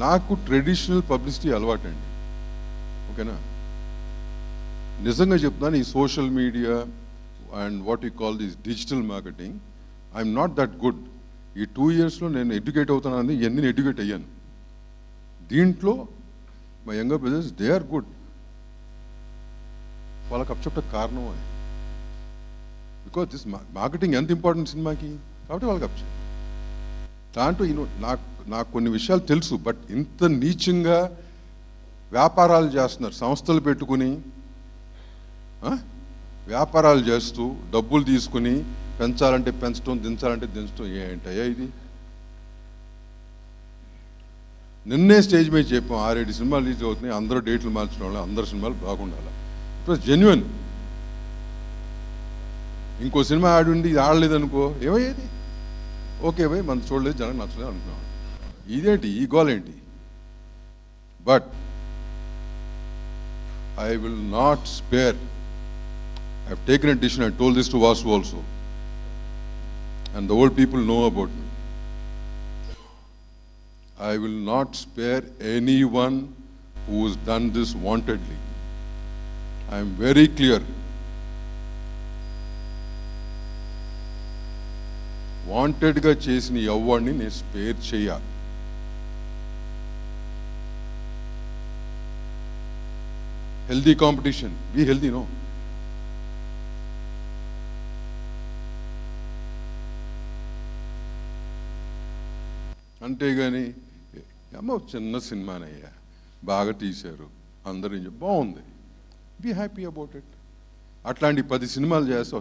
నాకు traditional publicity అలవాటండి, ఓకేనా. నిజంగా చెప్తున్నాను, ఈ social media and what you call this digital marketing, I'm not that good. ఈ 2 yearsలో నేను ఎడ్యుకేట్ అవుతున్నాను, ఇవన్నీ ఎడ్యుకేట్ అయ్యాను. దీంట్లో మా younger brothers they are good. వాళ్ళకి అప్చెప్ట కారణం అది, బికాజ్ దిస్ మార్కెటింగ్ ఎంత ఇంపార్టెంట్ సినిమాకి, కాబట్టి వాళ్ళకి అప్చెప్ట. దాంట్లో నాకు కొన్ని విషయాలు తెలుసు, బట్ ఇంత నీచంగా వ్యాపారాలు చేస్తున్నారు, సంస్థలు పెట్టుకుని వ్యాపారాలు చేస్తూ డబ్బులు తీసుకుని పెంచాలంటే పెంచడం, దించాలంటే దించడం. ఏంటయ్యా ఇది? నిన్నే స్టేజ్ మీద చెప్పాం, 6-7 సినిమాలు రిలీజ్ అవుతున్నాయి, అందరూ డేట్లు మార్చడం వల్ల అందరు సినిమాలు బాగుండాలి. It was genuine. ఇంకో సినిమా ఆడుండి ఇది ఆడలేదనుకో, ఏమయ్యేది? ఓకే భయ్, మనం చూడలేదు, జనం నచ్చలేదు అనుకున్నాం. ఇదేంటి ఈ గోల్ ఏంటి? But I will not spare. I have taken a decision. I told this to Vasu also, and the old people know about me. I will not spare anyone who has done this wantedly. I am very clear. Wanted ga chesini evvarni ne spare cheya. Healthy competition, be healthy, no? అంతేగాని ఏమో చిన్న సినిమానయ్యా, బాగా తీశారు, అందరూ బాగుంది, be happy about it. అట్లాంటి 10 సినిమాలు చేస్తే